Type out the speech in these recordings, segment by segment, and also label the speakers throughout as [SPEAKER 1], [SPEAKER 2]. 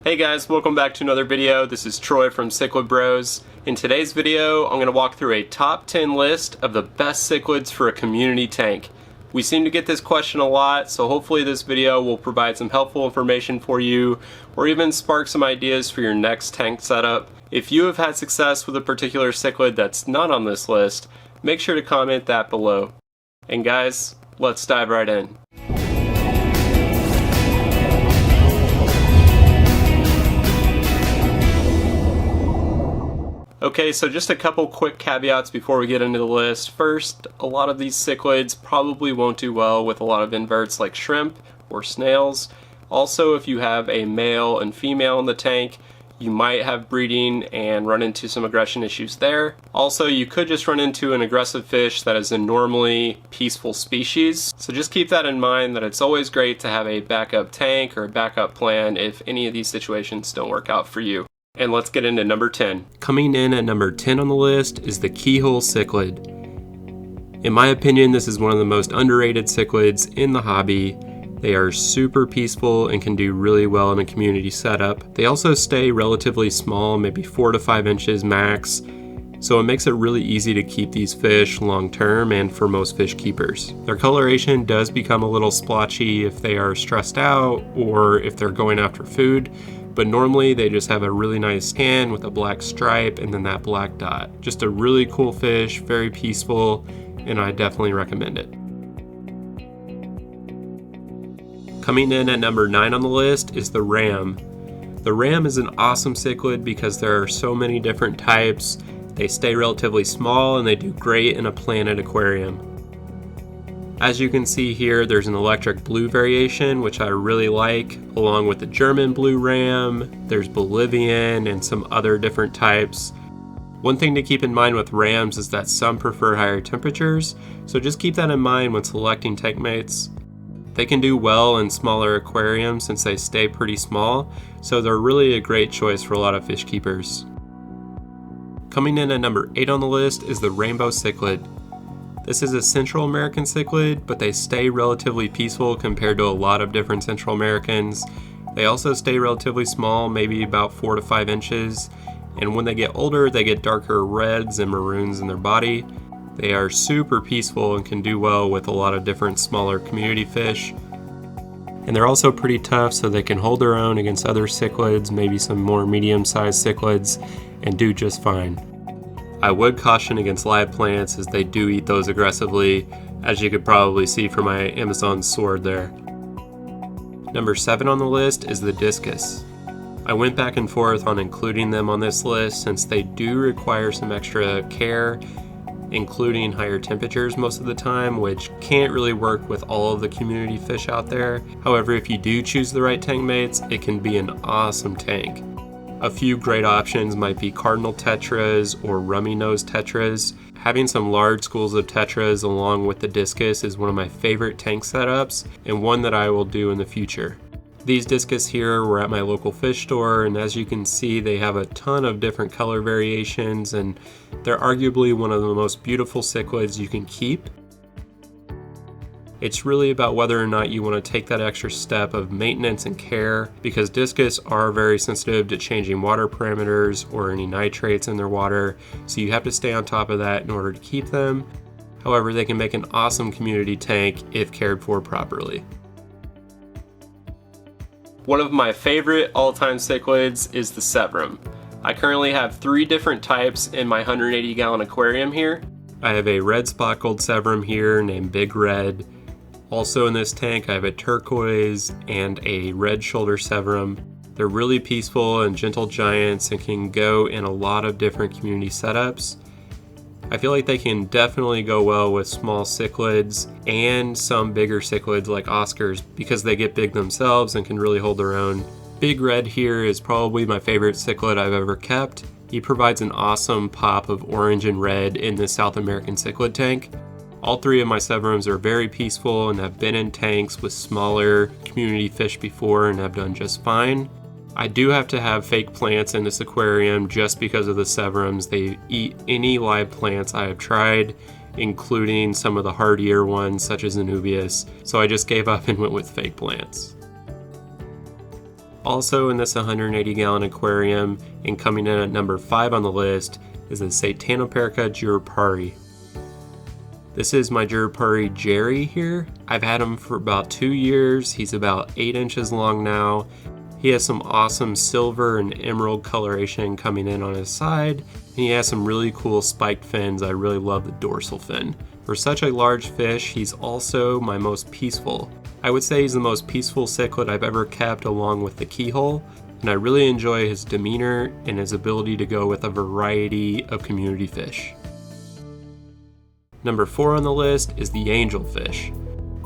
[SPEAKER 1] Hey guys, welcome back to another video. This is Troy from Cichlid Bros. In today's video, I'm going to walk through a top 10 list of the best cichlids for a community tank. We seem to get this question a lot, so hopefully this video will provide some helpful information for you, or even spark some ideas for your next tank setup. If you have had success with a particular cichlid that's not on this list, make sure to comment that below. And guys, let's dive right in. Okay, so just a couple quick caveats before we get into the list. First, a lot of these cichlids probably won't do well with a lot of inverts like shrimp or snails. Also, if you have a male and female in the tank, you might have breeding and run into some aggression issues there. Also, you could just run into an aggressive fish that is a normally peaceful species. So just keep that in mind, that it's always great to have a backup tank or a backup plan if any of these situations don't work out for you. And let's get into number 10. Coming in at number 10 on the list is the Keyhole cichlid. In my opinion, this is one of the most underrated cichlids in the hobby. They are super peaceful and can do really well in a community setup. They also stay relatively small, maybe 4 to 5 inches max, so it makes it really easy to keep these fish long term and for most fish keepers. Their coloration does become a little splotchy if they are stressed out or if they're going after food, but normally they just have a really nice skin with a black stripe and then that black dot. Just a really cool fish, very peaceful, and I definitely recommend it. Coming in at number 9 on the list is the ram. The ram is an awesome cichlid because there are so many different types. They stay relatively small and they do great in a planted aquarium. As you can see here, there's an electric blue variation, which I really like, along with the German blue ram. There's Bolivian and some other different types. One thing to keep in mind with rams is that some prefer higher temperatures, so just keep that in mind when selecting tank mates. They can do well in smaller aquariums since they stay pretty small, so they're really a great choice for a lot of fish keepers. Coming in at number 8 on the list is the rainbow cichlid. This is a Central American cichlid, but they stay relatively peaceful compared to a lot of different Central Americans. They also stay relatively small, maybe about 4 to 5 inches, and when they get older, they get darker reds and maroons in their body. They are super peaceful and can do well with a lot of different smaller community fish. And they're also pretty tough, so they can hold their own against other cichlids, maybe some more medium-sized cichlids, and do just fine. I would caution against live plants as they do eat those aggressively, as you could probably see from my Amazon sword there. Number 7 on the list is the Discus. I went back and forth on including them on this list since they do require some extra care, including higher temperatures most of the time, which can't really work with all of the community fish out there. However, if you do choose the right tank mates, it can be an awesome tank. A few great options might be cardinal tetras or rummy nose tetras. Having some large schools of tetras along with the Discus is one of my favorite tank setups and one that I will do in the future. These Discus here were at my local fish store, and as you can see, they have a ton of different color variations and they're arguably one of the most beautiful cichlids you can keep. It's really about whether or not you want to take that extra step of maintenance and care, because Discus are very sensitive to changing water parameters or any nitrates in their water, so you have to stay on top of that in order to keep them. However, they can make an awesome community tank if cared for properly. One of my favorite all-time cichlids is the Sevrum. I currently have 3 different types in my 180-gallon aquarium here. I have a red spot gold Sevrum here named Big Red. Also in this tank, I have a turquoise and a red shoulder Sevrum. They're really peaceful and gentle giants and can go in a lot of different community setups. I feel like they can definitely go well with small cichlids and some bigger cichlids like Oscars because they get big themselves and can really hold their own. Big Red here is probably my favorite cichlid I've ever kept. He provides an awesome pop of orange and red in this South American cichlid tank. All 3 of my Sevrums are very peaceful and have been in tanks with smaller community fish before and have done just fine. I do have to have fake plants in this aquarium just because of the Sevrums. They eat any live plants I have tried, including some of the hardier ones such as Anubias, so I just gave up and went with fake plants. Also in this 180-gallon aquarium, and coming in at number 5 on the list, is the Satanoparca Geophagus. This is my Geophagus Jerry here. I've had him for about 2 years. He's about 8 inches long now. He has some awesome silver and emerald coloration coming in on his side, and he has some really cool spiked fins. I really love the dorsal fin. For such a large fish, he's also my most peaceful. I would say he's the most peaceful cichlid I've ever kept, along with the Keyhole, and I really enjoy his demeanor and his ability to go with a variety of community fish. Number 4 on the list is the Angelfish.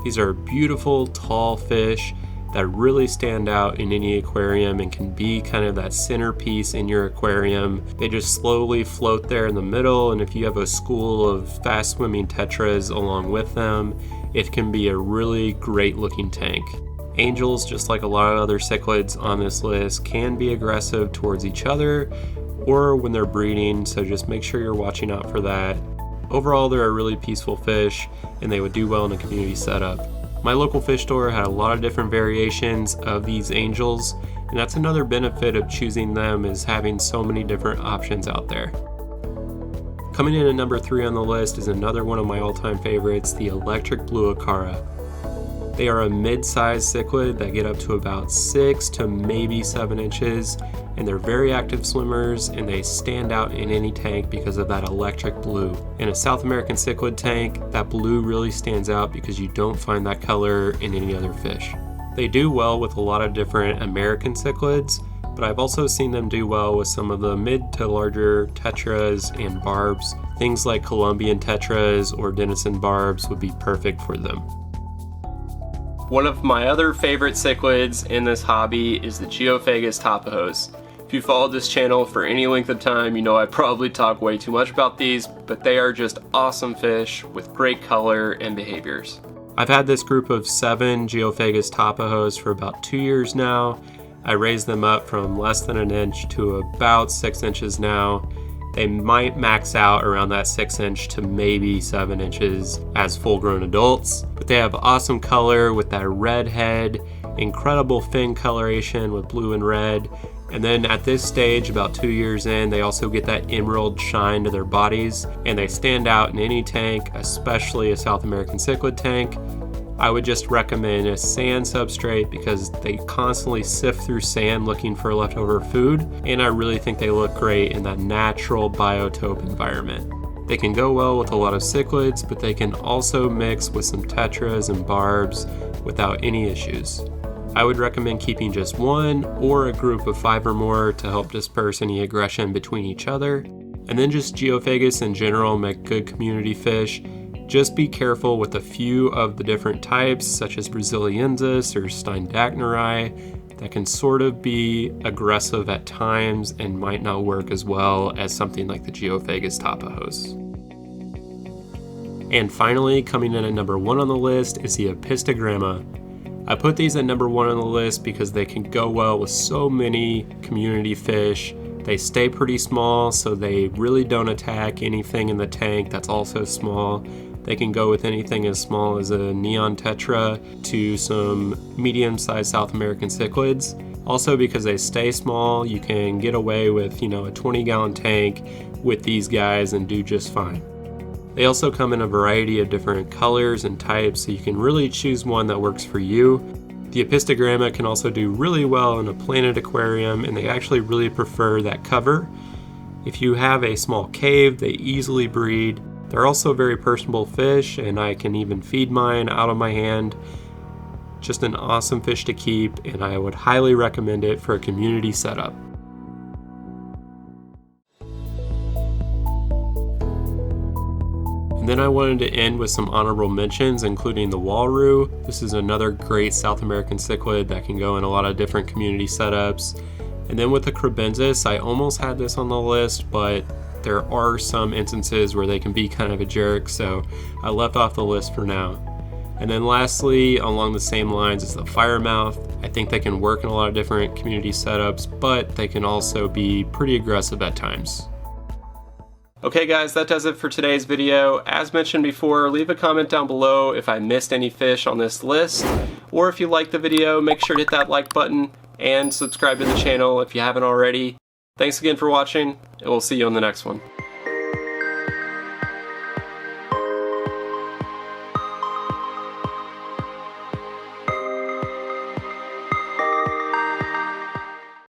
[SPEAKER 1] These are beautiful, tall fish that really stand out in any aquarium and can be kind of that centerpiece in your aquarium. They just slowly float there in the middle, and if you have a school of fast swimming tetras along with them, it can be a really great looking tank. Angels, just like a lot of other cichlids on this list, can be aggressive towards each other or when they're breeding, so just make sure you're watching out for that. Overall, they're a really peaceful fish, and they would do well in a community setup. My local fish store had a lot of different variations of these angels, and that's another benefit of choosing them, is having so many different options out there. Coming in at number 3 on the list is another one of my all-time favorites, the electric blue Acara. They are a mid-sized cichlid that get up to about 6 to maybe 7 inches, and they're very active swimmers, and they stand out in any tank because of that electric blue. In a South American cichlid tank, that blue really stands out because you don't find that color in any other fish. They do well with a lot of different American cichlids, but I've also seen them do well with some of the mid to larger tetras and barbs. Things like Colombian tetras or Denison barbs would be perfect for them. One of my other favorite cichlids in this hobby is the Geophagus Tapahos. If you followed this channel for any length of time, you know I probably talk way too much about these, but they are just awesome fish with great color and behaviors. I've had this group of 7 Geophagus Tapahos for about 2 years now. I raised them up from less than an inch to about 6 inches now. They might max out around that 6 inch to maybe 7 inches as full grown adults, but they have awesome color with that red head, incredible fin coloration with blue and red, and then at this stage, about 2 years in, they also get that emerald shine to their bodies, and they stand out in any tank, especially a South American cichlid tank. I would just recommend a sand substrate because they constantly sift through sand looking for leftover food, and I really think they look great in that natural biotope environment. They can go well with a lot of cichlids, but they can also mix with some tetras and barbs without any issues. I would recommend keeping just one or a group of 5 or more to help disperse any aggression between each other. And then just Geophagus in general make good community fish. Just be careful with a few of the different types, such as Braziliensis or Steindachnerii, that can sort of be aggressive at times and might not work as well as something like the Geophagus Tapahos. And finally, coming in at number 1 on the list is the Apistogramma. I put these at number 1 on the list because they can go well with so many community fish. They stay pretty small, so they really don't attack anything in the tank that's also small. They can go with anything as small as a neon tetra to some medium-sized South American cichlids. Also, because they stay small, you can get away with, a 20-gallon tank with these guys and do just fine. They also come in a variety of different colors and types, so you can really choose one that works for you. The Apistogramma can also do really well in a planted aquarium, and they actually really prefer that cover. If you have a small cave, they easily breed. They're also very personable fish, and I can even feed mine out of my hand. Just an awesome fish to keep, and I would highly recommend it for a community setup. And then I wanted to end with some honorable mentions, including the Walrus. This is another great South American cichlid that can go in a lot of different community setups. And then with the Crebensis, I almost had this on the list, but there are some instances where they can be kind of a jerk, so I left off the list for now. And then lastly, along the same lines, is the Firemouth. I think they can work in a lot of different community setups, but they can also be pretty aggressive at times. Okay guys, that does it for today's video. As mentioned before, leave a comment down below if I missed any fish on this list. or if you like the video, make sure to hit that like button and subscribe to the channel if you haven't already. Thanks again for watching, and we'll see you on the next one.